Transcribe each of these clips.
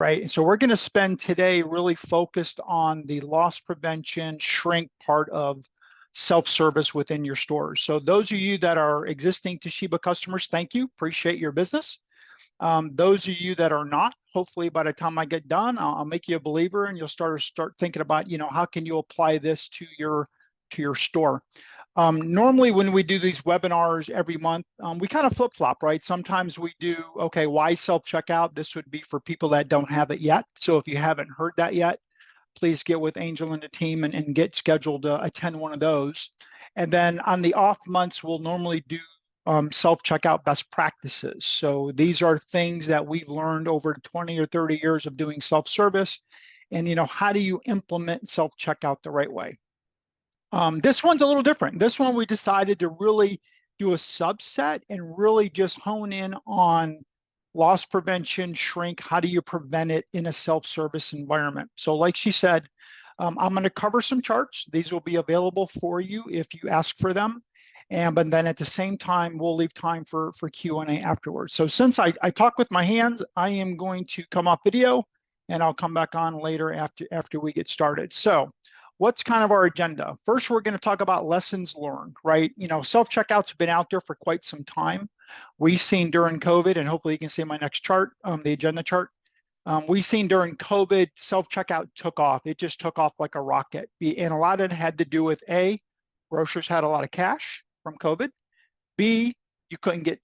right? And so we're going to spend today really focused on the loss prevention, shrink part of self-service within your stores. So those of you that are existing Toshiba customers, thank you, appreciate your business. Those of you that are not, hopefully by the time I get done, I'll make you a believer and you'll start thinking about, how can you apply this to your store. Normally when we do these webinars every month, we kind of flip-flop, right? Sometimes we do, okay, why self-checkout? This would be for people that don't have it yet. So if you haven't heard that yet, please get with Angel and the team and get scheduled to attend one of those. And then on the off months, we'll normally do self-checkout best practices. So these are things that we've learned over 20 or 30 years of doing self-service. And, how do you implement self-checkout the right way? This one's a little different. This one we decided to really do a subset and really just hone in on loss prevention, shrink. How do you prevent it in a self-service environment? So like she said, I'm going to cover some charts. These will be available for you if you ask for them. But then at the same time, we'll leave time for Q&A afterwards. So since I talk with my hands, I am going to come off video and I'll come back on later after we get started. So what's kind of our agenda? First, we're going to talk about lessons learned, right? Self-checkouts have been out there for quite some time. We've seen during COVID, and hopefully you can see my next chart, the agenda chart. We've seen during COVID, self-checkout took off. It just took off like a rocket. And a lot of it had to do with A, grocers had a lot of cash from COVID. B, you couldn't get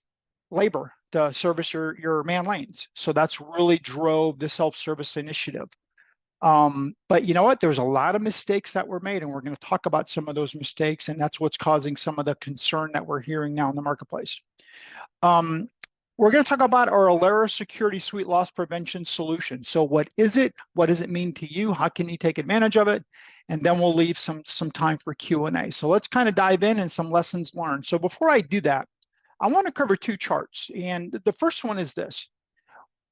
labor to service your man lanes. So that's really drove the self-service initiative. But you know what? There's a lot of mistakes that were made, and we're going to talk about some of those mistakes, and that's what's causing some of the concern that we're hearing now in the marketplace. We're going to talk about our Alera Security Suite loss prevention solution. So what is it? What does it mean to you? How can you take advantage of it? And then we'll leave some time for Q&A. So let's kind of dive in and some lessons learned. So before I do that, I want to cover two charts. And the first one is this.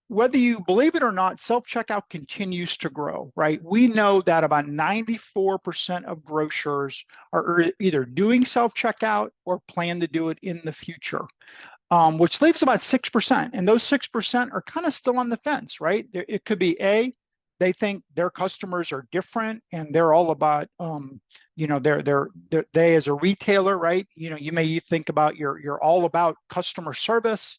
Whether you believe it or not, self-checkout continues to grow, right? We know that about 94% of grocers are either doing self-checkout or plan to do it in the future, which leaves about 6%. And those 6% are kind of still on the fence, right? It could be A, they think their customers are different and they're all about, they as a retailer, right? You may think about you're all about customer service.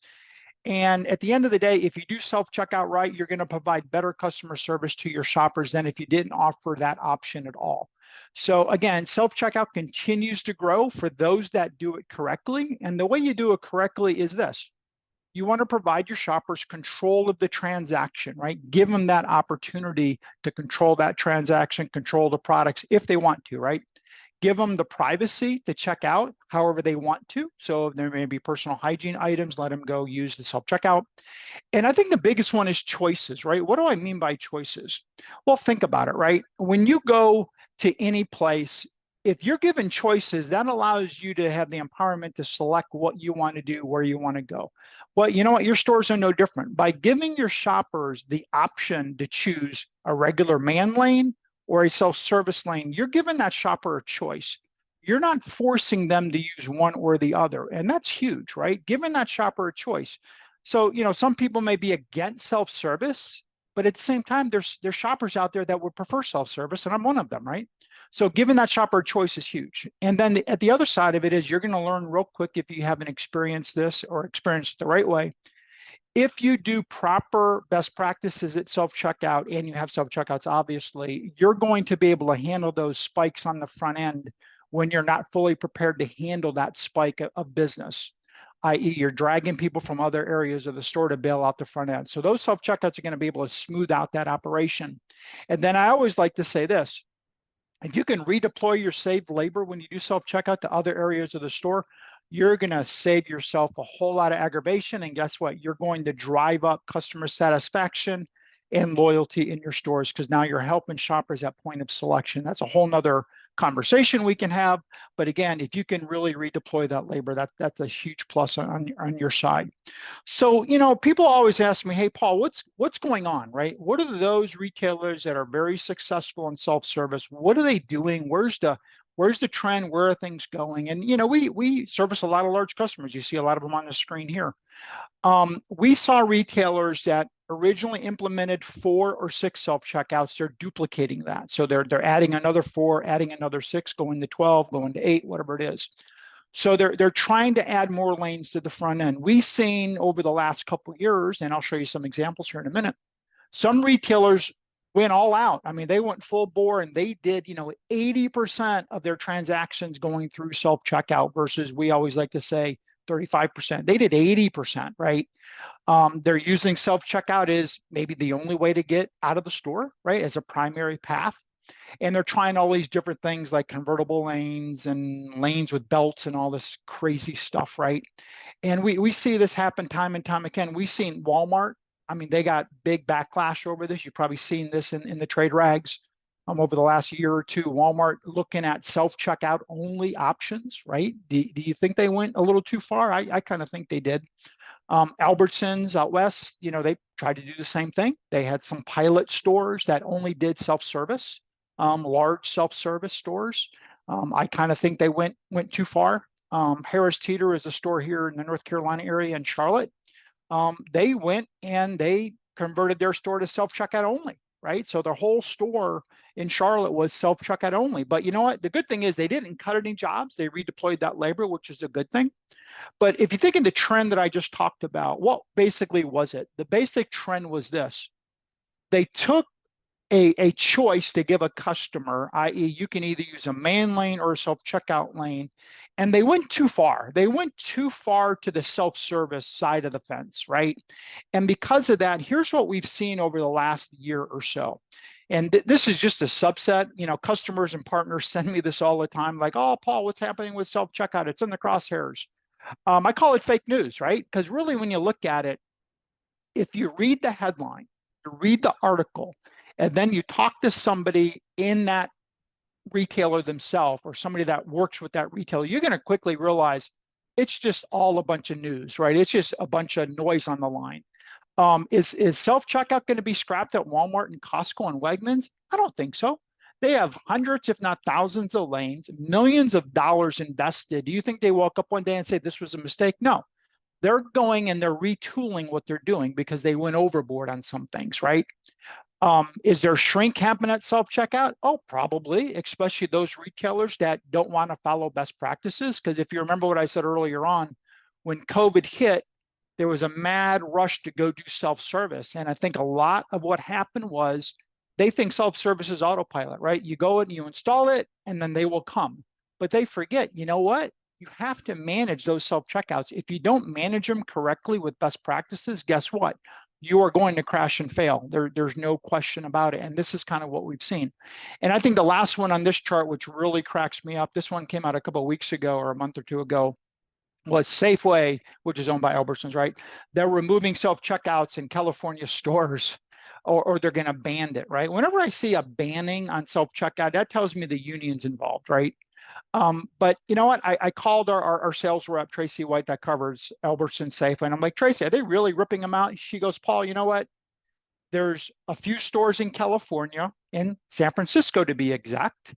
And at the end of the day, if you do self-checkout right, you're going to provide better customer service to your shoppers than if you didn't offer that option at all. So again, self-checkout continues to grow for those that do it correctly. And the way you do it correctly is this. You want to provide your shoppers control of the transaction, right? Give them that opportunity to control that transaction, control the products if they want to, right? Give them the privacy to check out however they want to. So if there may be personal hygiene items, let them go use the self-checkout. And I think the biggest one is choices, right? What do I mean by choices? Well, think about it, right? When you go to any place, if you're given choices, that allows you to have the empowerment to select what you want to do, where you want to go. Well, you know what? Your stores are no different. By giving your shoppers the option to choose a regular man lane or a self-service lane, you're giving that shopper a choice. You're not forcing them to use one or the other. And that's huge, right? Giving that shopper a choice. So, some people may be against self-service, but at the same time, there's shoppers out there that would prefer self-service, and I'm one of them, right? So giving that shopper a choice is huge. And then at the other side of it is you're going to learn real quick if you haven't experienced this or experienced it the right way. If you do proper best practices at self-checkout, and you have self-checkouts, obviously, you're going to be able to handle those spikes on the front end when you're not fully prepared to handle that spike of business, i.e. you're dragging people from other areas of the store to bail out the front end. So those self-checkouts are going to be able to smooth out that operation. And then I always like to say this, if you can redeploy your saved labor when you do self-checkout to other areas of the store, you're going to save yourself a whole lot of aggravation. And guess what? You're going to drive up customer satisfaction and loyalty in your stores because now you're helping shoppers at point of selection. That's a whole nother conversation we can have. But again, if you can really redeploy that labor, that's a huge plus on your side. So, people always ask me, hey, Paul, what's going on, right? What are those retailers that are very successful in self-service? What are they doing? Where's the trend? Where are things going? And, we service a lot of large customers. You see a lot of them on the screen here. We saw retailers that originally implemented 4 or 6 self-checkouts. They're duplicating that. So they're adding another 4, adding another 6, going to 12, going to 8, whatever it is. So they're trying to add more lanes to the front end. We've seen over the last couple of years, and I'll show you some examples here in a minute, some retailers went all out. I mean, they went full bore and they did, 80% of their transactions going through self-checkout versus we always like to say 35%. They did 80%, right? They're using self-checkout as maybe the only way to get out of the store, right? As a primary path. And they're trying all these different things like convertible lanes and lanes with belts and all this crazy stuff, right? And we see this happen time and time again. We've seen Walmart. I mean, they got big backlash over this. You've probably seen this in the trade rags over the last year or two. Walmart looking at self-checkout only options, right? Do you think they went a little too far? I kind of think they did. Albertsons out west, they tried to do the same thing. They had some pilot stores that only did self-service, large self-service stores. I kind of think they went too far. Harris Teeter is a store here in the North Carolina area in Charlotte. They went and they converted their store to self-checkout only, right? So their whole store in Charlotte was self-checkout only. But you know what? The good thing is they didn't cut any jobs. They redeployed that labor, which is a good thing. But if you think of the trend that I just talked about, what basically was it? The basic trend was this. They took a choice to give a customer, i.e. you can either use a main lane or a self-checkout lane, and they went too far. They went too far to the self-service side of the fence, right? And because of that, here's what we've seen over the last year or so. And this is just a subset. Customers and partners send me this all the time, like, oh, Paul, what's happening with self-checkout? It's in the crosshairs. I call it fake news, right? Because really, when you look at it, if you read the headline, you read the article, and then you talk to somebody in that retailer themselves or somebody that works with that retailer, you're going to quickly realize it's just all a bunch of news, right? It's just a bunch of noise on the line. Is self-checkout going to be scrapped at Walmart and Costco and Wegmans? I don't think so. They have hundreds, if not thousands of lanes, millions of dollars invested. Do you think they woke up one day and say this was a mistake? No. They're going and they're retooling what they're doing because they went overboard on some things, right? Is there shrink happening at self-checkout? Oh, probably, especially those retailers that don't want to follow best practices. Because if you remember what I said earlier on, when COVID hit, there was a mad rush to go do self-service. And I think a lot of what happened was they think self-service is autopilot, right? You go and you install it, and then they will come. But they forget, you know what? You have to manage those self-checkouts. If you don't manage them correctly with best practices, guess what? You are going to crash and fail. There's no question about it. And this is kind of what we've seen. And I think the last one on this chart, which really cracks me up, this one came out a couple of weeks ago or a month or two ago, was Safeway, which is owned by Albertsons, right? They're removing self-checkouts in California stores, or they're going to ban it, right? Whenever I see a banning on self-checkout, that tells me the union's involved, right? But you know what? I called our sales rep, Tracy White, that covers Albertsons Safeway, and I'm like, Tracy, are they really ripping them out? She goes, Paul, you know what? There's a few stores in California, in San Francisco to be exact.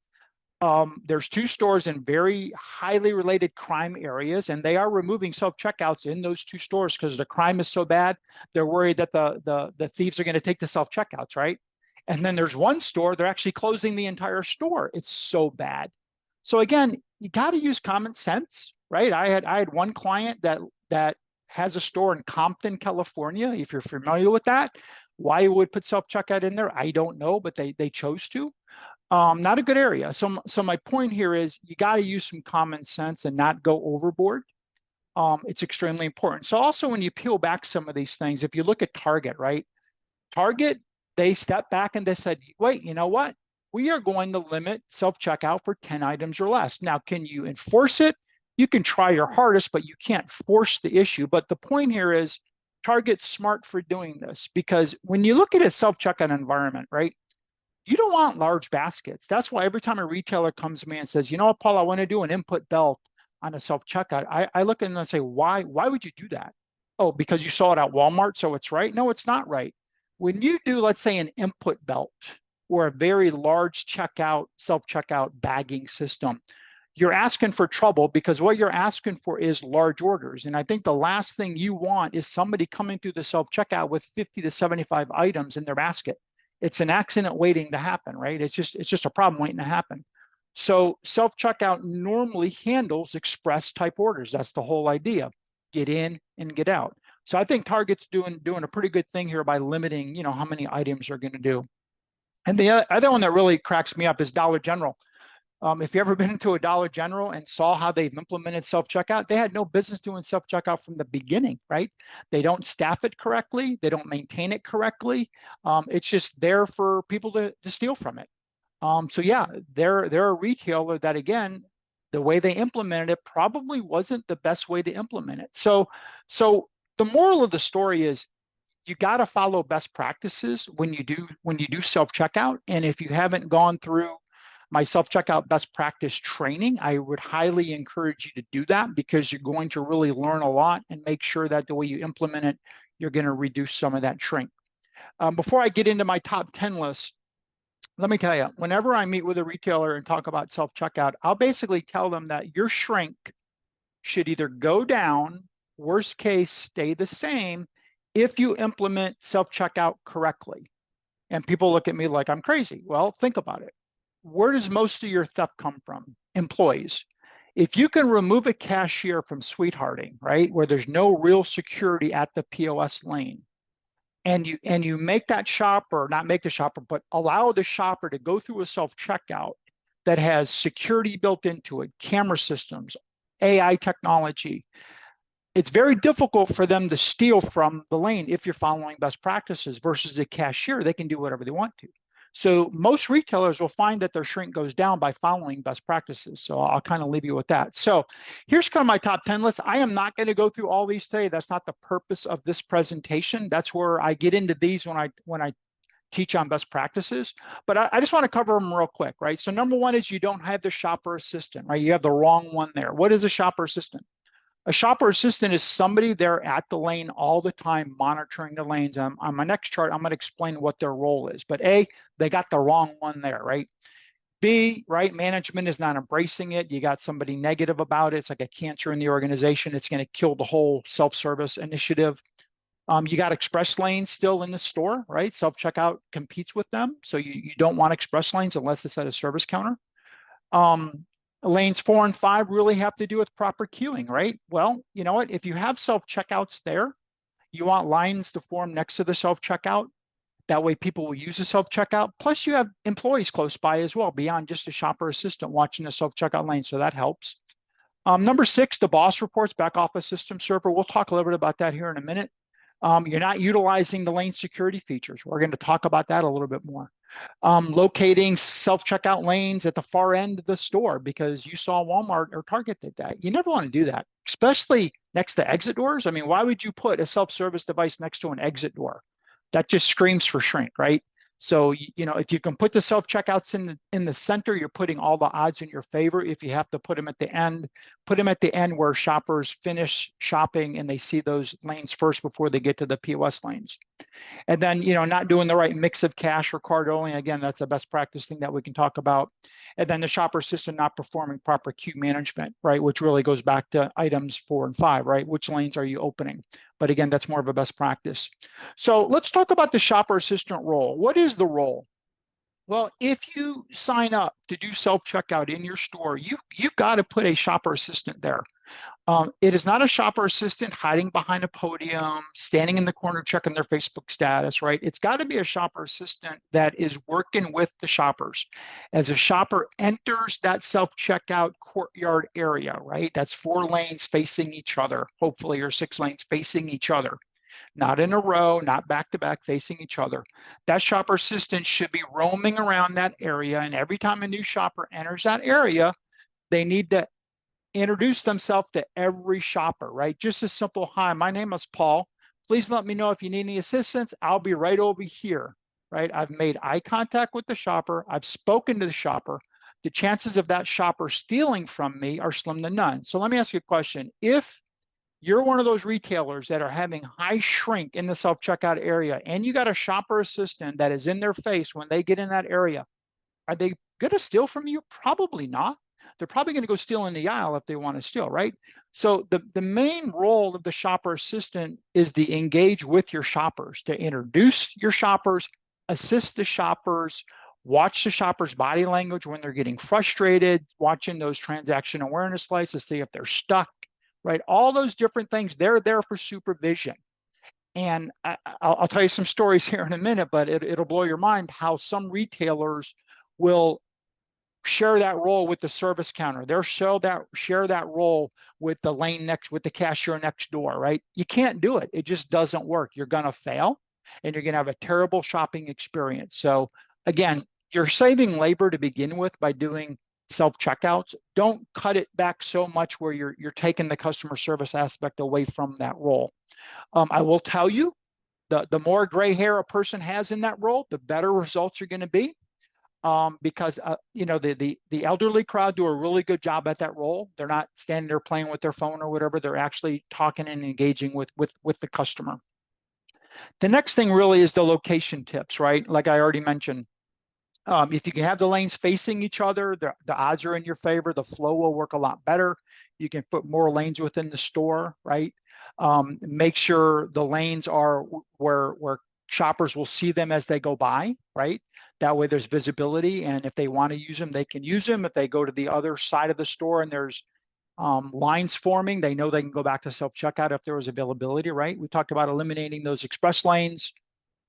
There's 2 stores in very highly related crime areas, and they are removing self-checkouts in those 2 stores because the crime is so bad. They're worried that the thieves are going to take the self-checkouts, right? And then there's 1 store, they're actually closing the entire store. It's so bad. So again, you got to use common sense, right? I had one client that has a store in Compton, California. If you're familiar with that, why you would put self-checkout in there, I don't know, but they chose to. Not a good area. So my point here is you got to use some common sense and not go overboard. It's extremely important. So also when you peel back some of these things, if you look at Target, right? Target, they stepped back and they said, wait, you know what? We are going to limit self-checkout for 10 items or less. Now, can you enforce it? You can try your hardest, but you can't force the issue. But the point here is Target's smart for doing this because when you look at a self-checkout environment, right? You don't want large baskets. That's why every time a retailer comes to me and says, you know what, Paul, I want to do an input belt on a self-checkout, I look at them and say, why would you do that? Oh, because you saw it at Walmart, so it's right? No, it's not right. When you do, let's say, an input belt or a very large self-checkout bagging system, you're asking for trouble, because what you're asking for is large orders. And I think the last thing you want is somebody coming through the self-checkout with 50 to 75 items in their basket. It's an accident waiting to happen, right? It's just a problem waiting to happen. So self-checkout normally handles express type orders. That's the whole idea. Get in and get out. So I think Target's doing a pretty good thing here by limiting, how many items they're going to do. And the other one that really cracks me up is Dollar General. If you ever been into a Dollar General and saw how they've implemented self-checkout, they had no business doing self-checkout from the beginning, right? They don't staff it correctly. They don't maintain it correctly. It's just there for people to steal from it. So yeah, they're a retailer that, again, the way they implemented it probably wasn't the best way to implement it. So the moral of the story is you got to follow best practices when you do self-checkout. And if you haven't gone through my self-checkout best practice training, I would highly encourage you to do that, because you're going to really learn a lot and make sure that the way you implement it, you're going to reduce some of that shrink. Before I get into my top 10 list, let me tell you, whenever I meet with a retailer and talk about self-checkout, I'll basically tell them that your shrink should either go down, worst case, stay the same, if you implement self-checkout correctly. And people look at me like I'm crazy. Well, think about it. Where does most of your theft come from? Employees. If you can remove a cashier from sweethearting, right, where there's no real security at the POS lane, and you make that shopper, not make the shopper, but allow the shopper to go through a self-checkout that has security built into it, camera systems, AI technology, it's very difficult for them to steal from the lane if you're following best practices, versus a cashier. They can do whatever they want to. So most retailers will find that their shrink goes down by following best practices. So I'll kind of leave you with that. So here's kind of my top 10 list. I am not going to go through all these today. That's not the purpose of this presentation. That's where I get into these when I teach on best practices. But I just want to cover them real quick, right? So number one is you don't have the shopper assistant, right? You have the wrong one there. What is a shopper assistant? A shopper assistant is somebody there at the lane all the time, monitoring the lanes. On my next chart, I'm going to explain what their role is. But A, they got the wrong one there, right? B, right, management is not embracing it. You got somebody negative about it. It's like a cancer in the organization. It's going to kill the whole self-service initiative. You got express lanes still in the store, right? Self-checkout competes with them. So you don't want express lanes unless it's at a service counter. Lanes 4 and 5 really have to do with proper queuing, right? Well, you know what? If you have self-checkouts there, you want lines to form next to the self-checkout. That way people will use the self-checkout. Plus you have employees close by as well, beyond just a shopper assistant watching the self-checkout lane. So that helps. Number 6, the BOSS reports, back office system server. We'll talk a little bit about that here in a minute. You're not utilizing the lane security features. We're going to talk about that a little bit more. Locating self-checkout lanes at the far end of the store, because you saw Walmart or Target did that. You never want to do that, especially next to exit doors. I mean, why would you put a self-service device next to an exit door? That just screams for shrink, right? So, if you can put the self-checkouts in the center, you're putting all the odds in your favor. If you have to put them at the end, put them at the end where shoppers finish shopping and they see those lanes first before they get to the POS lanes. And then, not doing the right mix of cash or card only. Again, that's a best practice thing that we can talk about. And then the shopper system not performing proper queue management, right? Which really goes back to items 4 and 5, right? Which lanes are you opening? But again, that's more of a best practice. So let's talk about the shopper assistant role. What is the role? Well, if you sign up to do self-checkout in your store, you've got to put a shopper assistant there. It is not a shopper assistant hiding behind a podium, standing in the corner checking their Facebook status, right? It's got to be a shopper assistant that is working with the shoppers. As a shopper enters that self-checkout courtyard area, right? That's 4 lanes facing each other, hopefully, or 6 lanes facing each other. Not in a row, not back-to-back, facing each other. That shopper assistant should be roaming around that area, and every time a new shopper enters that area, they need to introduce themselves to every shopper, right? Just a simple, hi, my name is Paul. Please let me know if you need any assistance. I'll be right over here, right? I've made eye contact with the shopper. I've spoken to the shopper. The chances of that shopper stealing from me are slim to none. So let me ask you a question. If you're one of those retailers that are having high shrink in the self-checkout area, and you got a shopper assistant that is in their face when they get in that area, are they going to steal from you? Probably not. they're probably going to go steal in the aisle if they want to steal, right? So the main role of the shopper assistant is to engage with your shoppers, to introduce your shoppers, assist the shoppers, watch the shopper's body language when they're getting frustrated, watching those transaction awareness lights to see if they're stuck, right? All those different things, they're there for supervision. And I'll tell you some stories here in a minute, but it'll blow your mind how some retailers will share that role with the service counter. They'll share that role with the lane next, with the cashier next door, right? You can't do it. It just doesn't work. You're going to fail and you're going to have a terrible shopping experience. So again, you're saving labor to begin with by doing self-checkouts. Don't cut it back so much where you're taking the customer service aspect away from that role. I will tell you, the more gray hair a person has in that role, the better results are going to be. Because you know, the elderly crowd do a really good job at that role. They're not standing there playing with their phone or whatever. They're actually talking and engaging with the customer. The next thing really is the location tips, right? Like I already mentioned, if you can have the lanes facing each other, the odds are in your favor. The flow will work a lot better. You can put more lanes within the store, right? Make sure the lanes are where shoppers will see them as they go by, right? That way there's visibility, and if they want to use them, they can use them. If they go to the other side of the store and there's lines forming, they know they can go back to self-checkout if there was availability, right? We talked about eliminating those express lanes.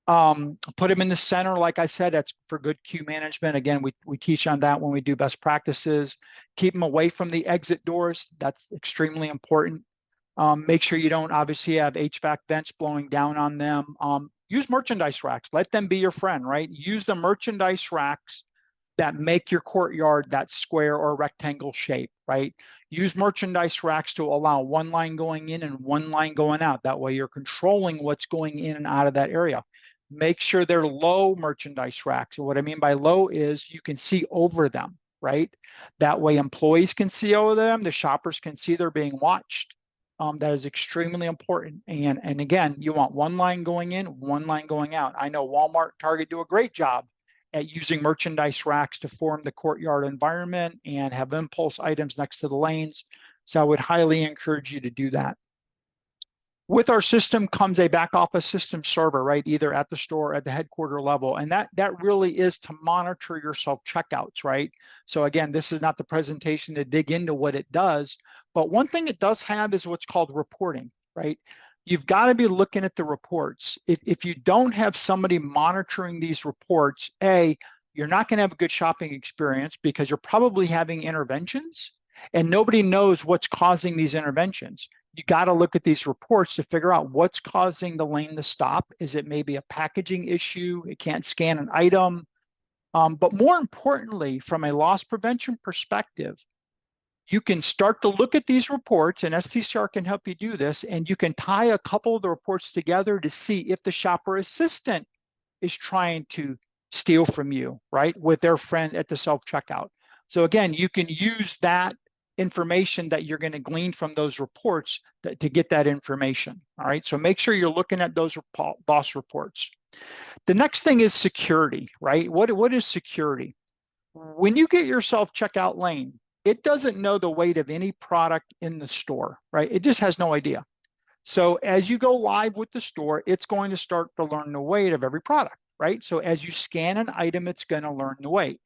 Put them in the center, like I said, that's for good queue management. Again, we teach on that when we do best practices. Keep them away from the exit doors. That's extremely important. Make sure you don't obviously have HVAC vents blowing down on them. Use merchandise racks. Let them be your friend, right? Use the merchandise racks that make your courtyard that square or rectangle shape, right? Use merchandise racks to allow one line going in and one line going out. That way you're controlling what's going in and out of that area. Make sure they're low merchandise racks. And what I mean by low is you can see over them, right? That way employees can see over them, the shoppers can see they're being watched. That is extremely important. And again, you want one line going in, one line going out. I know Walmart, Target do a great job at using merchandise racks to form the courtyard environment and have impulse items next to the lanes. So I would highly encourage you to do that. With our system comes a back office system server, right? Either at the store or at the headquarter level. And that really is to monitor your self-checkouts, right? So again, this is not the presentation to dig into what it does, but one thing it does have is what's called reporting, right? You've got to be looking at the reports. If you don't have somebody monitoring these reports, you're not going to have a good shopping experience because you're probably having interventions and nobody knows what's causing these interventions. You got to look at these reports to figure out what's causing the lane to stop. Is it maybe a packaging issue? It can't scan an item. But more importantly, from a loss prevention perspective, you can start to look at these reports, and STCR can help you do this, and you can tie a couple of the reports together to see if the shopper assistant is trying to steal from you, right, with their friend at the self-checkout. So again, you can use that information that you're going to glean from those reports to get that information. All right, so make sure you're looking at those boss reports. The next thing is security, right? What is security? When you get your self-checkout lane, it doesn't know the weight of any product in the store, right? It just has no idea. So as you go live with the store, it's going to start to learn the weight of every product, right? So as you scan an item, it's going to learn the weight.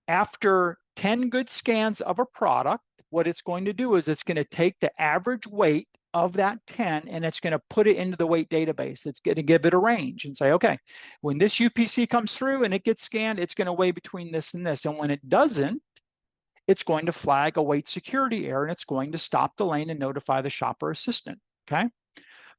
After 10 good scans of a product, what it's going to do is it's going to take the average weight of that 10 and it's going to put it into the weight database. It's going to give it a range and say, okay, when this UPC comes through and it gets scanned, it's going to weigh between this and this. And when it doesn't, it's going to flag a weight security error and it's going to stop the lane and notify the shopper assistant, okay?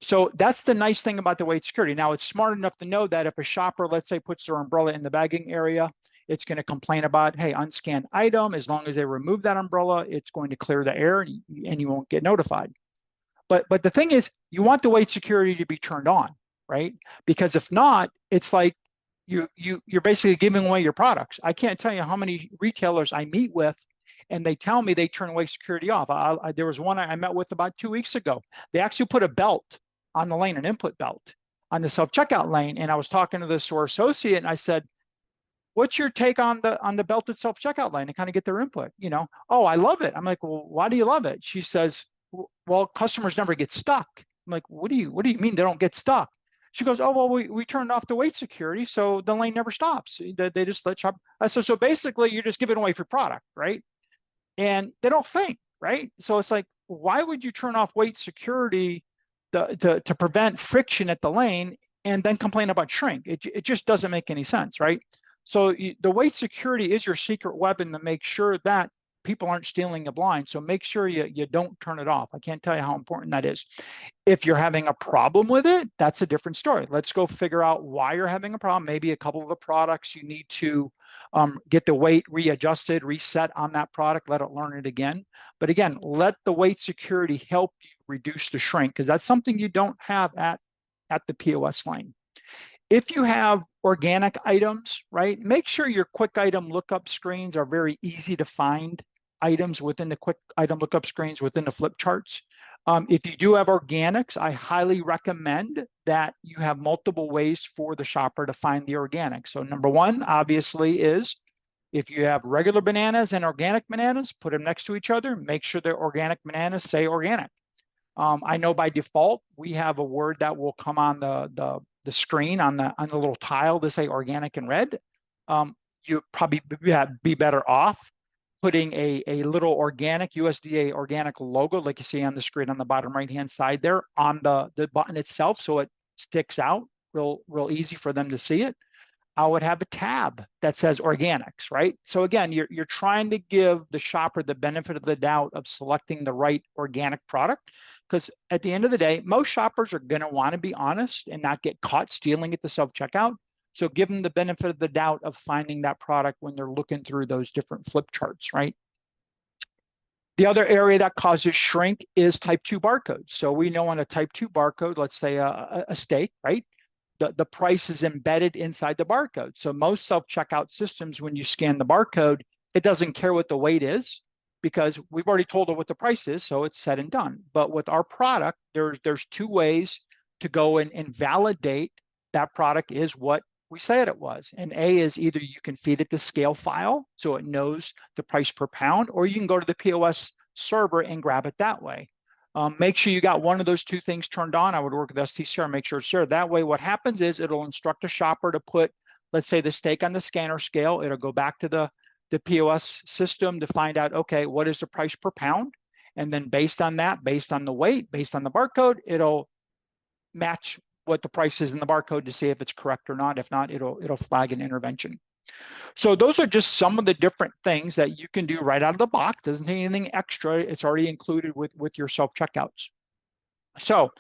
So that's the nice thing about the weight security. Now it's smart enough to know that if a shopper, let's say, puts their umbrella in the bagging area, it's going to complain about, hey, unscanned item. As long as they remove that umbrella, it's going to clear the error and you won't get notified. But the thing is, you want the weight security to be turned on, right? Because if not, it's like you're basically giving away your products. I can't tell you how many retailers I meet with and they tell me they turn weight security off. There was one I met with about 2 weeks ago. They actually put a belt on the lane, an input belt on the self-checkout lane. And I was talking to the store associate and I said, what's your take on the belted self-checkout lane, and kind of get their input. Oh, I love it. I'm like, well, why do you love it? She says, well, customers never get stuck. I'm like, what do you mean they don't get stuck? She goes, oh, well, we turned off the weight security, so the lane never stops. They just let shop. So basically you're just giving away free product, right? And they don't think, right? So it's like, why would you turn off weight security to prevent friction at the lane and then complain about shrink? It just doesn't make any sense, right? So the weight security is your secret weapon to make sure that people aren't stealing a blind. So make sure you don't turn it off. I can't tell you how important that is. If you're having a problem with it, that's a different story. Let's go figure out why you're having a problem. Maybe a couple of the products you need to get the weight readjusted, reset on that product, let it learn it again. But again, let the weight security help you reduce the shrink, because that's something you don't have at the POS lane. If you have organic items, right, make sure your quick item lookup screens are very easy to find items within the quick item lookup screens within the flip charts. If you do have organics, I highly recommend that you have multiple ways for the shopper to find the organics. So number one, obviously, is if you have regular bananas and organic bananas, put them next to each other. Make sure the organic bananas say organic. I know by default, we have a word that will come on the screen on the little tile to say organic in red. You probably be better off putting a little organic USDA organic logo, like you see on the screen on the bottom right hand side there, on the button itself, so it sticks out real easy for them to see it. I would have a tab that says organics, right? So again, you're trying to give the shopper the benefit of the doubt of selecting the right organic product, because at the end of the day, most shoppers are going to want to be honest and not get caught stealing at the self-checkout. So give them the benefit of the doubt of finding that product when they're looking through those different flip charts, right? The other area that causes shrink is type 2 barcodes. So we know on a type 2 barcode, let's say a steak, right? The price is embedded inside the barcode. So most self-checkout systems, when you scan the barcode, it doesn't care what the weight is, because we've already told it what the price is, so it's said and done. But with our product, there's two ways to go and validate that product is what we said it was. And A is either you can feed it the scale file so it knows the price per pound, or you can go to the POS server and grab it that way. Make sure you got one of those two things turned on. I would work with STCR, make sure it's there. That way, what happens is it'll instruct a shopper to put, let's say, the steak on the scanner scale. It'll go back to the POS system to find out, okay, what is the price per pound? And then based on that, based on the weight, based on the barcode, it'll match what the price is in the barcode to see if it's correct or not. If not, it'll flag an intervention. So those are just some of the different things that you can do right out of the box. Doesn't take anything extra. It's already included with your self-checkouts. So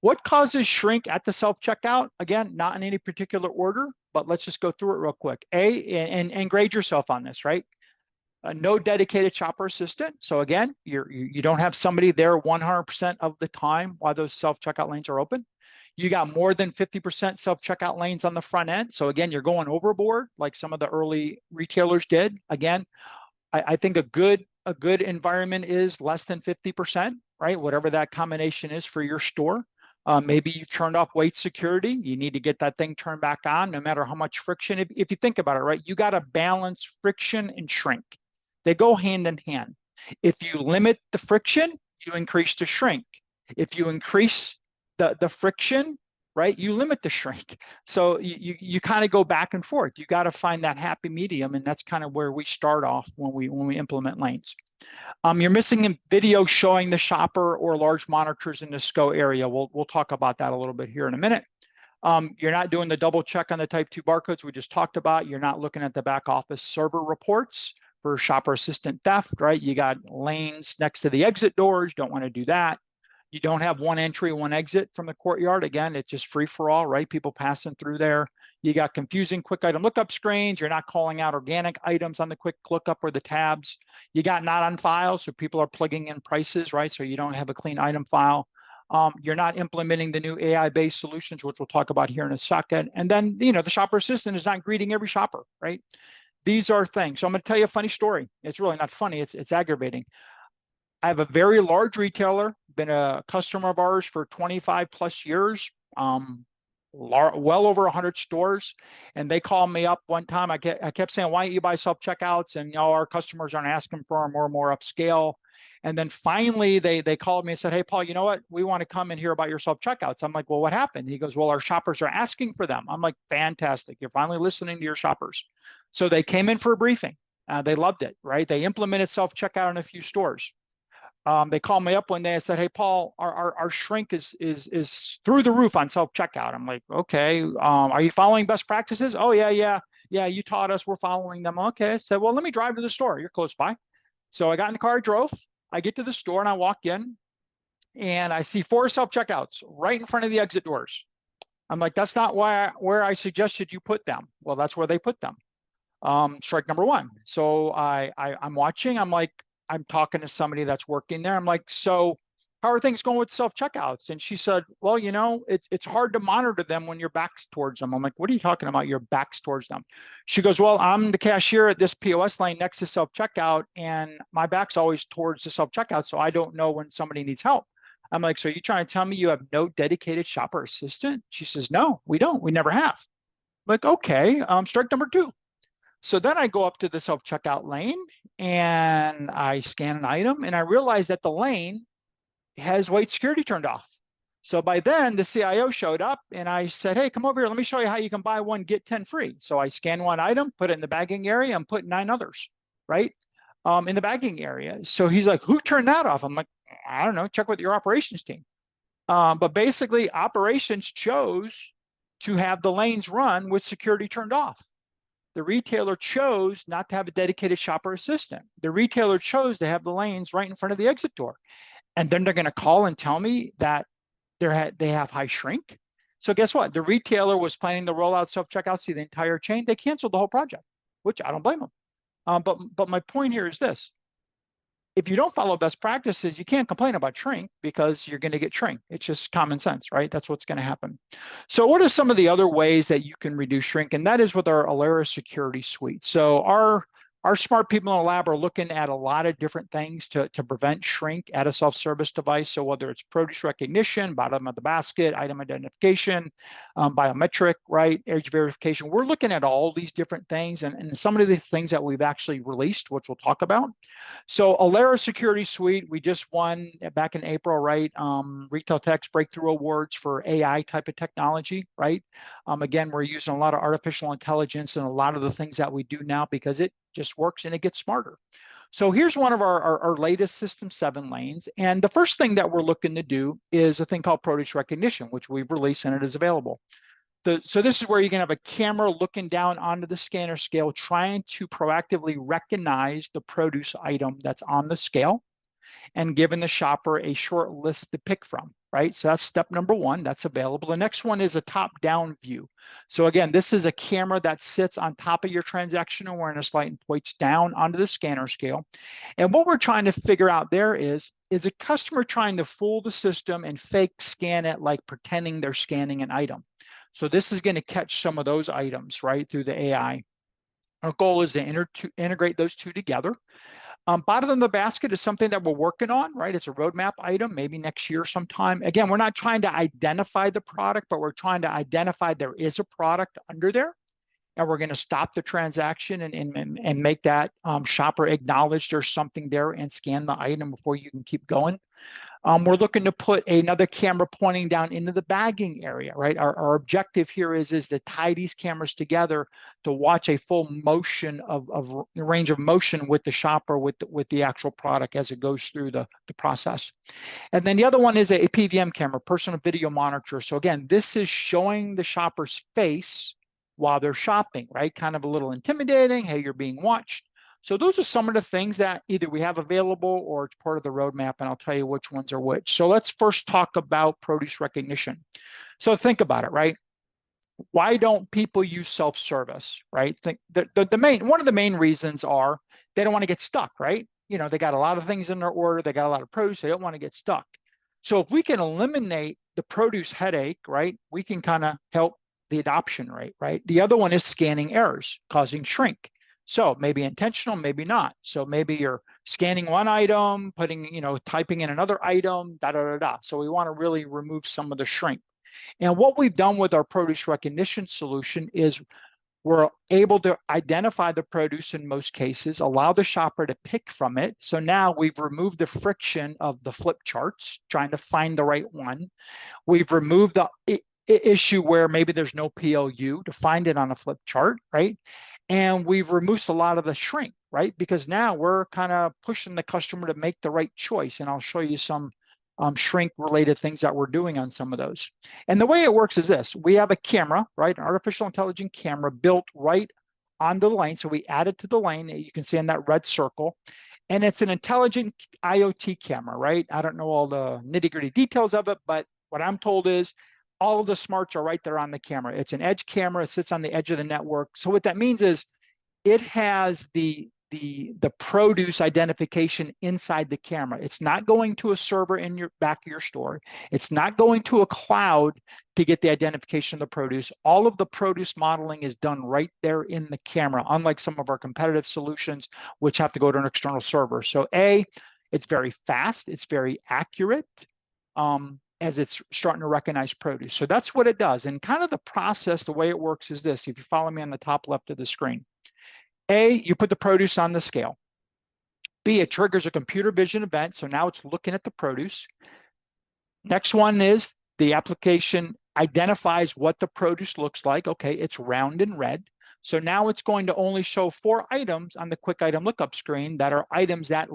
what causes shrink at the self-checkout? Again, not in any particular order, but let's just go through it real quick. And grade yourself on this, right? No dedicated shopper assistant. So again, you don't have somebody there 100% of the time while those self-checkout lanes are open. You got more than 50% self-checkout lanes on the front end. So again, you're going overboard like some of the early retailers did. Again, I think a good environment is less than 50%, right? Whatever that combination is for your store. Maybe you've turned off weight security. You need to get that thing turned back on, no matter how much friction. If you think about it, right, you got to balance friction and shrink. They go hand in hand. If you limit the friction, you increase the shrink. If you increase the friction, right, you limit the shrink. So you kind of go back and forth. You got to find that happy medium, and that's kind of where we start off when we implement lanes. You're missing a video showing the shopper or large monitors in the SCO area. We'll talk about that a little bit here in a minute. You're not doing the double check on the type 2 barcodes we just talked about. You're not looking at the back office server reports for shopper assistant theft, right? You got lanes next to the exit doors. Don't want to do that. You don't have one entry, one exit from the courtyard. Again, it's just free for all, right? People passing through there. You got confusing quick item lookup screens. You're not calling out organic items on the quick lookup or the tabs. You got not on file, so people are plugging in prices, right? So you don't have a clean item file. You're not implementing the new AI-based solutions, which we'll talk about here in a second. And then, the shopper assistant is not greeting every shopper, right? These are things. So I'm going to tell you a funny story. It's really not funny. It's aggravating. I have a very large retailer, been a customer of ours for 25 plus years. well over 100 stores. And they called me up one time. I kept saying, why don't you buy self-checkouts? And our customers aren't asking for them, more and more upscale. And then finally they called me and said, hey, Paul, you know what? We want to come and hear about your self-checkouts. I'm like, well, what happened? He goes, well, our shoppers are asking for them. I'm like, fantastic. You're finally listening to your shoppers. So they came in for a briefing. They loved it, right? They implemented self-checkout in a few stores. They called me up one day and said, hey, Paul, our shrink is through the roof on self-checkout. I'm like, okay, are you following best practices? Oh, yeah, you taught us, we're following them. Okay, I said, well, let me drive to the store. You're close by. So I got in the car, I drove. I get to the store and I walk in and I see 4 self-checkouts right in front of the exit doors. I'm like, that's not where I suggested you put them. Well, that's where they put them. Strike number 1. So I'm watching, I'm talking to somebody that's working there. I'm like, so how are things going with self-checkouts? And she said, well, you know, it's hard to monitor them when your back's towards them. I'm like, what are you talking about? Your back's towards them. She goes, well, I'm the cashier at this POS lane next to self-checkout and my back's always towards the self-checkout. So I don't know when somebody needs help. I'm like, so are you trying to tell me you have no dedicated shopper assistant? She says, no, we don't. We never have. I'm like, okay, strike number 2. So then I go up to the self-checkout lane and I scan an item and I realize that the lane has white security turned off. So by then the CIO showed up and I said, hey, come over here. Let me show you how you can buy 1, get 10 free. So I scan one item, put it in the bagging area and put 9 others, right? In the bagging area. So he's like, who turned that off? I'm like, I don't know, check with your operations team. But basically operations chose to have the lanes run with security turned off. The retailer chose not to have a dedicated shopper assistant. The retailer chose to have the lanes right in front of the exit door. And then they're going to call and tell me that they have high shrink. So guess what? The retailer was planning to roll out self-checkouts to the entire chain. They canceled the whole project, which I don't blame them. But my point here is this. If you don't follow best practices, you can't complain about shrink because you're going to get shrink. It's just common sense, right? That's what's going to happen. So what are some of the other ways that you can reduce shrink? And that is with our Alera security suite. So our smart people in the lab are looking at a lot of different things to prevent shrink at a self-service device. So whether it's produce recognition, bottom of the basket, item identification, biometric, right, edge verification, we're looking at all these different things and some of the things that we've actually released, which we'll talk about. So Alera Security Suite, we just won back in April, right? Retail Tech's Breakthrough Awards for AI type of technology, right? Again, we're using a lot of artificial intelligence and a lot of the things that we do now because it just works and it gets smarter. So here's one of our latest System 7 lanes. And the first thing that we're looking to do is a thing called produce recognition, which we've released and it is available. So this is where you can have a camera looking down onto the scanner scale, trying to proactively recognize the produce item that's on the scale and giving the shopper a short list to pick from, right? So that's step number 1, that's available. The next one is a top-down view. So again, this is a camera that sits on top of your transaction awareness light and points down onto the scanner scale. And what we're trying to figure out there is a customer trying to fool the system and fake scan it like pretending they're scanning an item. So this is going to catch some of those items, right, through the AI. Our goal is to integrate those two together. Bottom of the basket is something that we're working on, right? It's a roadmap item, maybe next year sometime. Again, we're not trying to identify the product, but we're trying to identify there is a product under there. And we're going to stop the transaction and make that shopper acknowledge there's something there and scan the item before you can keep going. We're looking to put another camera pointing down into the bagging area, right? Our objective here is to tie these cameras together to watch a full motion of range of motion with the shopper with the actual product as it goes through the process. And then the other one is a PVM camera, personal video monitor. So again, this is showing the shopper's face while they're shopping, right? Kind of a little intimidating. Hey, you're being watched. So those are some of the things that either we have available or it's part of the roadmap, and I'll tell you which ones are which. So let's first talk about produce recognition. So think about it, right? Why don't people use self-service, right? Think one of the main reasons are they don't want to get stuck, right? You know, they got a lot of things in their order, they got a lot of produce, they don't want to get stuck. So if we can eliminate the produce headache, right, we can kind of help the adoption rate, right? The other one is scanning errors causing shrink. So maybe intentional, maybe not. So maybe you're scanning one item, typing in another item, So we want to really remove some of the shrink. And what we've done with our produce recognition solution is we're able to identify the produce in most cases, allow the shopper to pick from it. So now we've removed the friction of the flip charts, trying to find the right one. We've removed the issue where maybe there's no PLU to find it on a flip chart, right? And we've removed a lot of the shrink, right? Because now we're kind of pushing the customer to make the right choice. And I'll show you some shrink related things that we're doing on some of those. And the way it works is this: we have a camera, right? An artificial intelligence camera built right on the lane. So we add it to the lane. You can see in that red circle. And it's an intelligent IoT camera, right? I don't know all the nitty gritty details of it, but what I'm told is all of the smarts are right there on the camera. It's an edge camera. It sits on the edge of the network. So what that means is it has the produce identification inside the camera. It's not going to a server in your back of your store. It's not going to a cloud to get the identification of the produce. All of the produce modeling is done right there in the camera, unlike some of our competitive solutions, which have to go to an external server. So it's very fast, it's very accurate, as it's starting to recognize produce. So that's what it does. And kind of the process, the way it works is this: if you follow me on the top left of the screen, you put the produce on the scale. B, it triggers a computer vision event. So now it's looking at the produce. Next one is the application identifies what the produce looks like. Okay, it's round and red. So now it's going to only show 4 items on the quick item lookup screen that are items that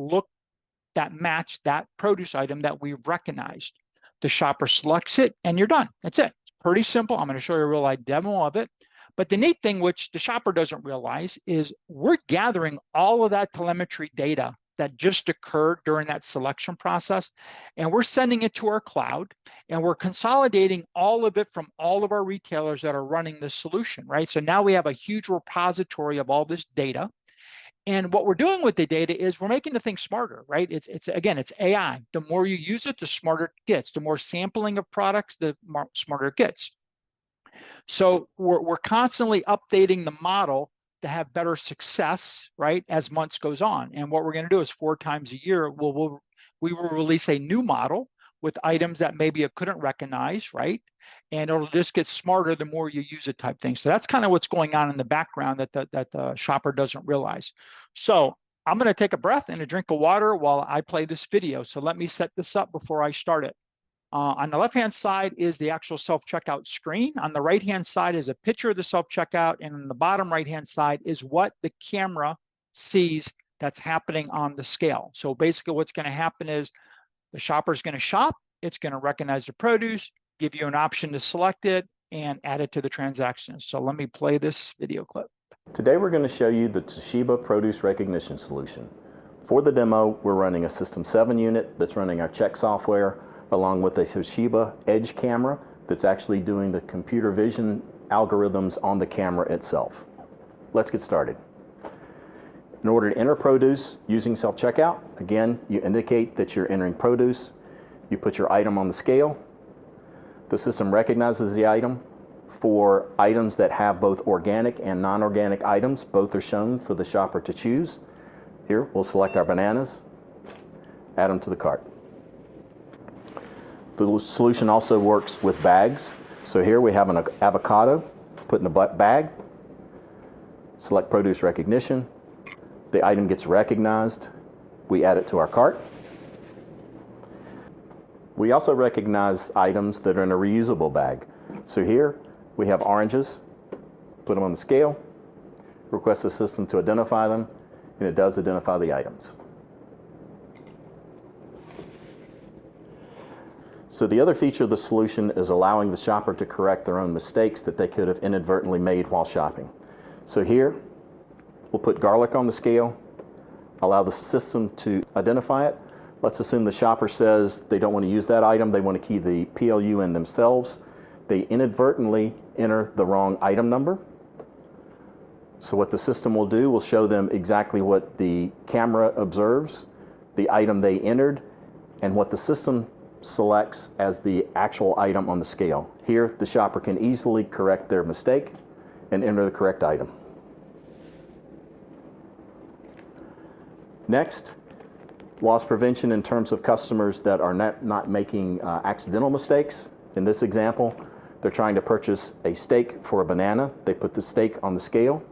match that produce item that we've recognized. The shopper selects it and you're done. That's it. It's pretty simple. I'm going to show you a real live demo of it. But the neat thing, which the shopper doesn't realize, is we're gathering all of that telemetry data that just occurred during that selection process, and we're sending it to our cloud, and we're consolidating all of it from all of our retailers that are running this solution, right? So now we have a huge repository of all this data. And what we're doing with the data is we're making the thing smarter, right? It's AI. The more you use it, the smarter it gets. The more sampling of products, the smarter it gets. So we're constantly updating the model to have better success, right, as months goes on. And what we're going to do is 4 times a year, we will release a new model with items that maybe it couldn't recognize, right? And it'll just get smarter the more you use it type thing. So that's kind of what's going on in the background that the shopper doesn't realize. So I'm going to take a breath and a drink of water while I play this video. So let me set this up before I start it. On the left-hand side is the actual self-checkout screen. On the right-hand side is a picture of the self-checkout, and on the bottom right-hand side is what the camera sees that's happening on the scale. So basically what's going to happen is the shopper's going to shop, it's going to recognize the produce, give you an option to select it, and add it to the transaction. So let me play this video clip. Today we're going to show you the Toshiba Produce Recognition Solution. For the demo, we're running a System 7 unit that's running our check software, along with a Toshiba Edge camera that's actually doing the computer vision algorithms on the camera itself. Let's get started. In order to enter produce using self-checkout, again, you indicate that you're entering produce. You put your item on the scale. The system recognizes the item. For items that have both organic and non-organic items, both are shown for the shopper to choose. Here, we'll select our bananas, add them to the cart. The solution also works with bags. So here we have an avocado put in a bag. Select produce recognition. The item gets recognized. We add it to our cart. We also recognize items that are in a reusable bag. So here we have oranges. Put them on the scale. Request the system to identify them, and it does identify the items. So the other feature of the solution is allowing the shopper to correct their own mistakes that they could have inadvertently made while shopping. So here, we'll put garlic on the scale, allow the system to identify it. Let's assume the shopper says they don't want to use that item, they want to key the PLU in themselves. They inadvertently enter the wrong item number. So what the system will do will show them exactly what the camera observes, the item they entered, and what the system selects as the actual item on the scale. Here, the shopper can easily correct their mistake and enter the correct item. Next, loss prevention in terms of customers that are not making accidental mistakes. In this example, They're trying to purchase a steak for a banana. They put the steak on the scale.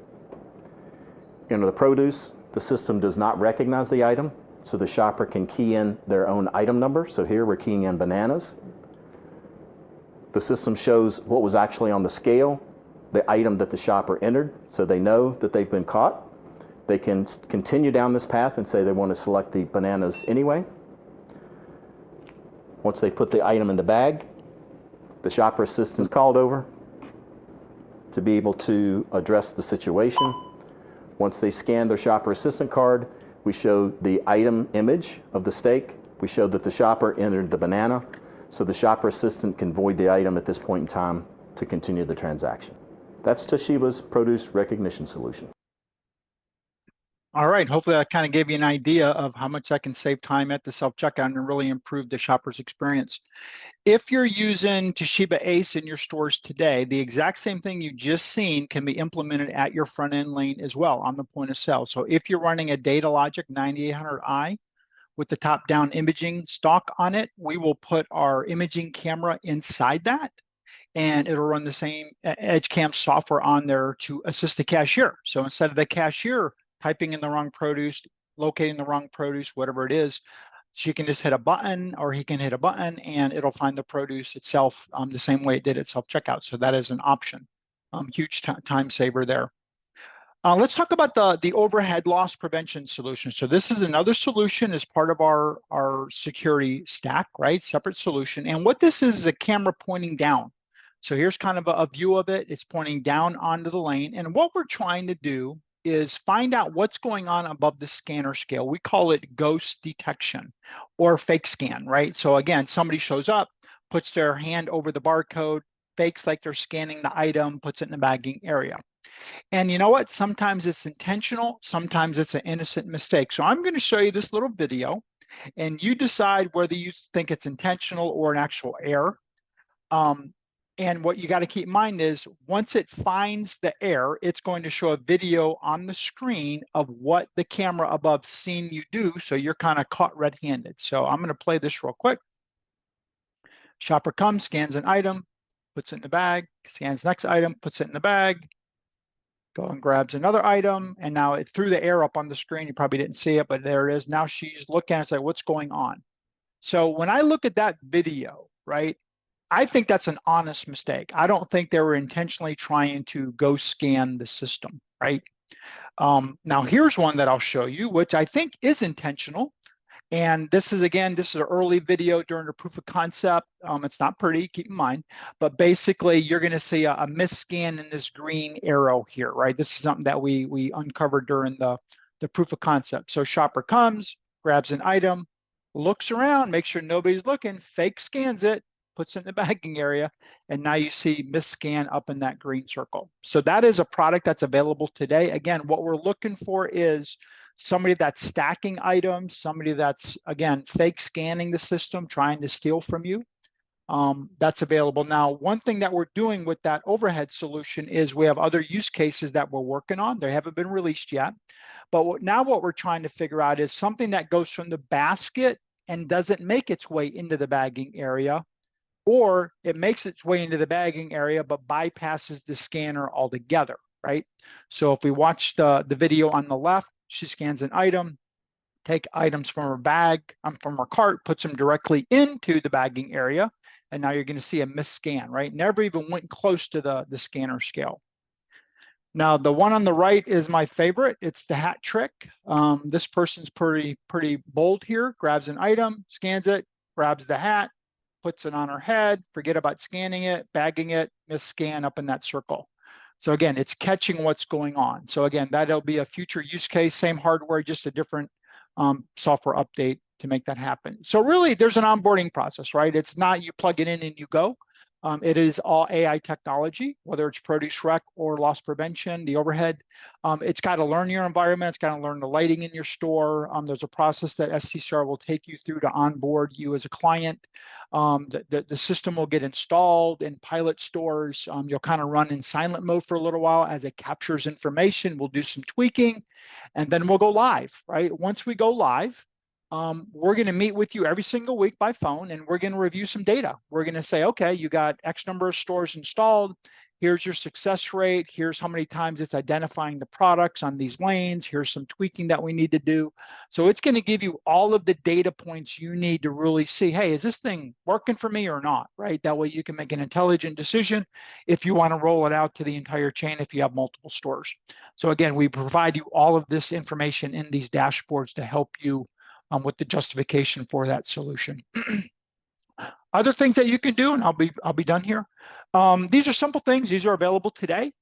Enter the produce. The system does not recognize the item, so the shopper can key in their own item number. So here we're keying in bananas. The system shows what was actually on the scale, the item that the shopper entered, so they know that they've been caught. They can continue down this path and say they want to select the bananas anyway. Once they put the item in the bag, the shopper assistant is called over to be able to address the situation. Once they scan their shopper assistant card, we show the item image of the steak. We show that the shopper entered the banana, so the shopper assistant can void the item at this point in time to continue the transaction. That's Toshiba's produce recognition solution. All right, hopefully that kind of gave you an idea of how much I can save time at the self-checkout and really improve the shopper's experience. If you're using Toshiba Ace in your stores today, the exact same thing you just seen can be implemented at your front end lane as well on the point of sale. So if you're running a DataLogic 9800i with the top-down imaging stock on it, we will put our imaging camera inside that, and it'll run the same EdgeCam software on there to assist the cashier. So instead of the cashier typing in the wrong produce, locating the wrong produce, whatever it is, she can just hit a button, or he can hit a button, and it'll find the produce itself the same way it did at self-checkout. So that is an option. Huge time saver there. Let's talk about the overhead loss prevention solution. So this is another solution as part of our security stack, right? Separate solution. And what this is a camera pointing down. So here's kind of a view of it. It's pointing down onto the lane. And what we're trying to do is find out what's going on above the scanner scale. We call it ghost detection or fake scan, right? So again, somebody shows up, puts their hand over the barcode, fakes like they're scanning the item, puts it in the bagging area. And you know what? Sometimes it's intentional, sometimes it's an innocent mistake. So I'm going to show you this little video, and you decide whether you think it's intentional or an actual error. And what you got to keep in mind is once it finds the error, it's going to show a video on the screen of what the camera above seen you do. So you're kind of caught red-handed. So I'm going to play this real quick. Shopper comes, scans an item, puts it in the bag, scans next item, puts it in the bag, go and grabs another item. And now it threw the error up on the screen. You probably didn't see it, but there it is. Now she's looking at it and say, what's going on? So when I look at that video, right, I think that's an honest mistake. I don't think they were intentionally trying to go scan the system, right? Now here's one that I'll show you, which I think is intentional. And this is, again, this is an early video during the proof of concept. It's not pretty, keep in mind, but basically you're gonna see a misscan in this green arrow here, right? This is something that we uncovered during the proof of concept. So shopper comes, grabs an item, looks around, makes sure nobody's looking, fake scans it, puts it in the bagging area, and now you see misscan up in that green circle. So that is a product that's available today. Again, what we're looking for is somebody that's stacking items, somebody that's, again, fake scanning the system, trying to steal from you. That's available. Now, one thing that we're doing with that overhead solution is we have other use cases that we're working on. They haven't been released yet. But now what we're trying to figure out is something that goes from the basket and doesn't make its way into the bagging area, or it makes its way into the bagging area but bypasses the scanner altogether, right? So if we watch the video on the left, she scans an item, take items from her bag, from her cart, puts them directly into the bagging area, and now you're going to see a misscan, right? Never even went close to the scanner scale. Now, the one on the right is my favorite. It's the hat trick. This person's pretty bold here, grabs an item, scans it, grabs the hat, puts it on her head, forget about scanning it, bagging it, misscan up in that circle. So again, it's catching what's going on. So again, that'll be a future use case, same hardware, just a different software update to make that happen. So really, there's an onboarding process, right? It's not you plug it in and you go. It is all AI technology, whether it's produce rec or loss prevention, the overhead. It's got to learn your environment. It's got to learn the lighting in your store. There's a process that STCR will take you through to onboard you as a client. The system will get installed in pilot stores. You'll kind of run in silent mode for a little while as it captures information. We'll do some tweaking, and then we'll go live, right? Once we go live, We're going to meet with you every single week by phone, and we're going to review some data. We're going to say, okay, you got X number of stores installed. Here's your success rate. Here's how many times it's identifying the products on these lanes. Here's some tweaking that we need to do. So it's going to give you all of the data points you need to really see, hey, is this thing working for me or not, right? That way you can make an intelligent decision if you want to roll it out to the entire chain if you have multiple stores. So again, we provide you all of this information in these dashboards to help you with the justification for that solution. Other things that you can do, and I'll be done here. These are simple things. These are available today.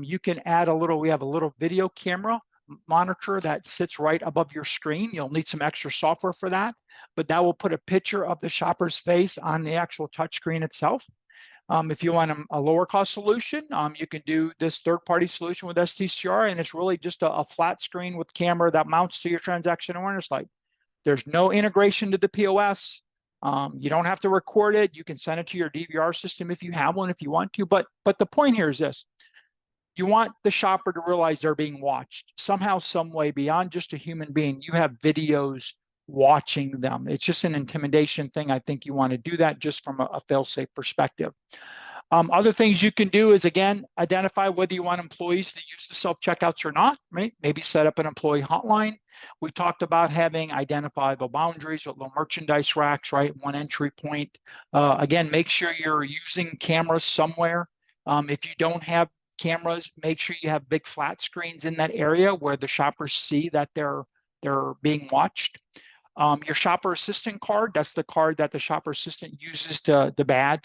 You can add we have a little video camera monitor that sits right above your screen. You'll need some extra software for that, but that will put a picture of the shopper's face on the actual touchscreen itself. If you want a lower cost solution, you can do this third-party solution with STCR, and it's really just a flat screen with camera that mounts to your transaction awareness light. There's no integration to the POS. You don't have to record it. You can send it to your DVR system if you have one, if you want to. But the point here is this. You want the shopper to realize they're being watched somehow, some way, beyond just a human being. You have videos watching them. It's just an intimidation thing. I think you want to do that just from a fail-safe perspective. Other things you can do is, again, identify whether you want employees to use the self-checkouts or not, right? Maybe set up an employee hotline. We talked about having identifiable boundaries with low merchandise racks, right? One entry point. Again, make sure you're using cameras somewhere. If you don't have cameras, make sure you have big flat screens in that area where the shoppers see that they're being watched. Your shopper assistant card, that's the card that the shopper assistant uses to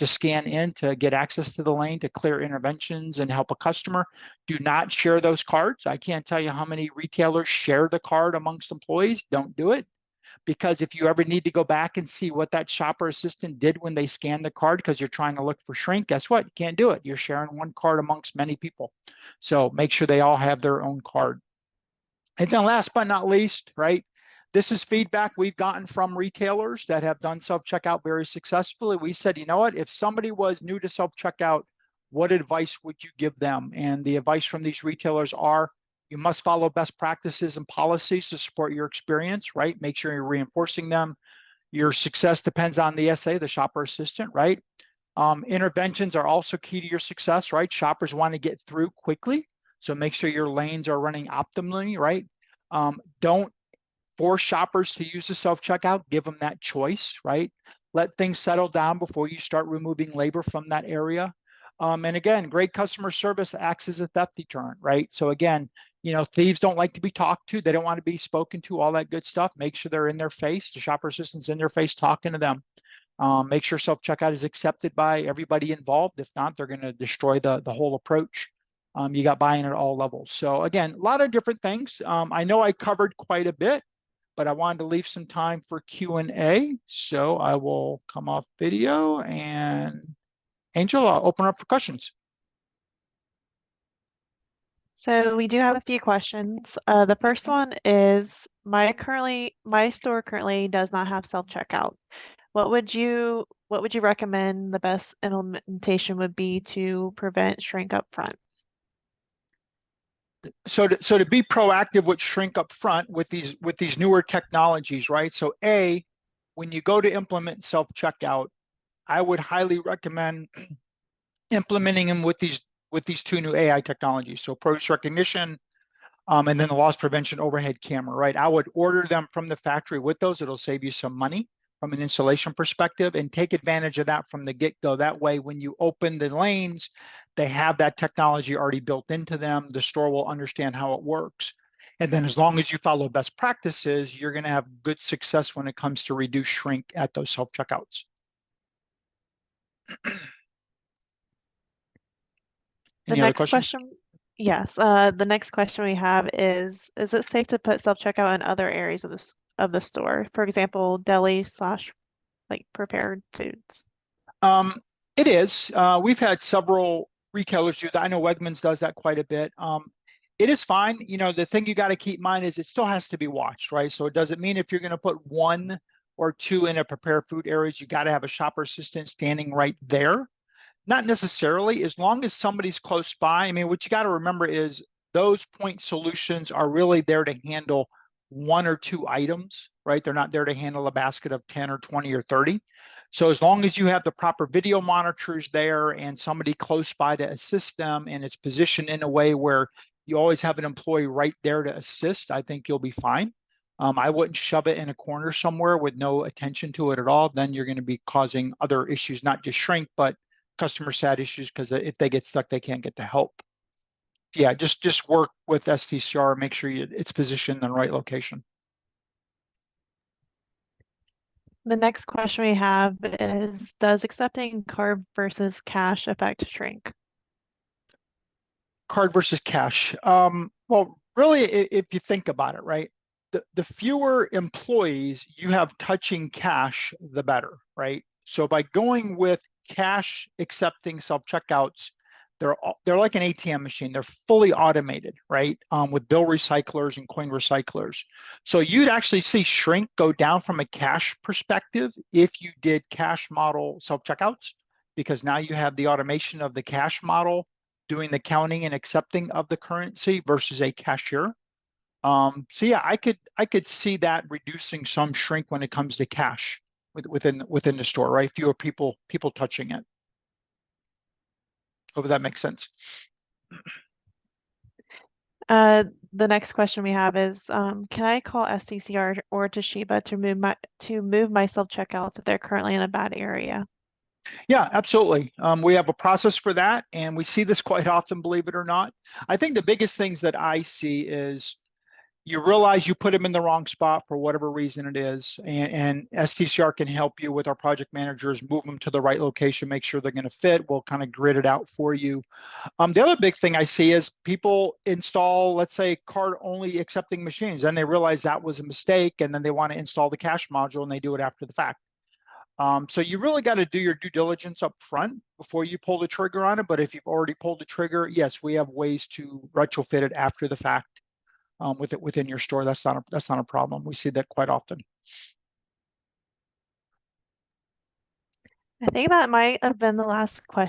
scan in to get access to the lane, to clear interventions and help a customer. Do not share those cards. I can't tell you how many retailers share the card amongst employees. Don't do it. Because if you ever need to go back and see what that shopper assistant did when they scanned the card because you're trying to look for shrink, guess what? You can't do it. You're sharing one card amongst many people. So make sure they all have their own card. And then last but not least, right? This is feedback we've gotten from retailers that have done self-checkout very successfully. We said, you know what, if somebody was new to self-checkout, what advice would you give them? And the advice from these retailers are, you must follow best practices and policies to support your experience, right? Make sure you're reinforcing them. Your success depends on the SA, the shopper assistant, right? Interventions are also key to your success, right? Shoppers want to get through quickly. So make sure your lanes are running optimally, right? Don't force shoppers to use the self-checkout. Give them that choice, right? Let things settle down before you start removing labor from that area. And again, great customer service acts as a theft deterrent, right? So again, you know, thieves don't like to be talked to. They don't want to be spoken to, all that good stuff. Make sure they're in their face. The shopper assistant's in their face talking to them. Make sure self-checkout is accepted by everybody involved. If not, they're going to destroy the whole approach. You got buy-in at all levels. So again, a lot of different things. I know I covered quite a bit, but I wanted to leave some time for Q&A. So I will come off video, and Angel, I'll open up for questions. So we do have a few questions. The first one is, my store currently does not have self-checkout. What would you recommend the best implementation would be to prevent shrink up front? So to be proactive with shrink up front with these newer technologies, right? So when you go to implement self-checkout, I would highly recommend implementing them with these two new AI technologies. So produce recognition, and then the loss prevention overhead camera, right? I would order them from the factory with those. It'll save you some money from an installation perspective, and take advantage of that from the get-go. That way, when you open the lanes, they have that technology already built into them. The store will understand how it works. And then as long as you follow best practices, you're gonna have good success when it comes to reduce shrink at those self-checkouts. Any other questions? Yes. The next question we have is it safe to put self-checkout in other areas of the store? For example, deli / like prepared foods. It is. We've had several retailers do that. I know Wegmans does that quite a bit. It is fine. You know, the thing you got to keep in mind is it still has to be watched, right? So it doesn't mean if you're going to put one or two in a prepared food areas, you got to have a shopper assistant standing right there. Not necessarily, as long as somebody's close by. I mean, what you got to remember is those point solutions are really there to handle 1 or 2 items, right? They're not there to handle a basket of 10 or 20 or 30. So as long as you have the proper video monitors there and somebody close by to assist them, and it's positioned in a way where you always have an employee right there to assist, I think you'll be fine. I wouldn't shove it in a corner somewhere with no attention to it at all. Then you're going to be causing other issues, not just shrink, but customer sat issues, because if they get stuck, they can't get the help. Yeah, just work with STCR, make sure it's positioned in the right location. The next question we have is, does accepting card versus cash affect shrink? Card versus cash. Well, really, if you think about it, right? The fewer employees you have touching cash, the better, right? So by going with cash accepting self-checkouts, they're like an ATM machine. They're fully automated, right? With bill recyclers and coin recyclers. So you'd actually see shrink go down from a cash perspective if you did cash model self-checkouts, because now you have the automation of the cash model doing the counting and accepting of the currency versus a cashier. So yeah, I could see that reducing some shrink when it comes to cash within the store, right? Fewer people touching it. Hope that makes sense. The next question we have is, can I call STCR or Toshiba to move my self-checkouts if they're currently in a bad area? Yeah, absolutely. We have a process for that, and we see this quite often, believe it or not. I think the biggest things that I see is you realize you put them in the wrong spot for whatever reason it is, and STCR can help you with our project managers, move them to the right location, make sure they're going to fit. We'll kind of grid it out for you. The other big thing I see is people install, let's say, card-only accepting machines, and they realize that was a mistake, and then they want to install the cash module, and they do it after the fact. So you really got to do your due diligence up front before you pull the trigger on it. But if you've already pulled the trigger, yes, we have ways to retrofit it after the fact. Within your store, that's not a problem. We see that quite often. I think that might have been the last question.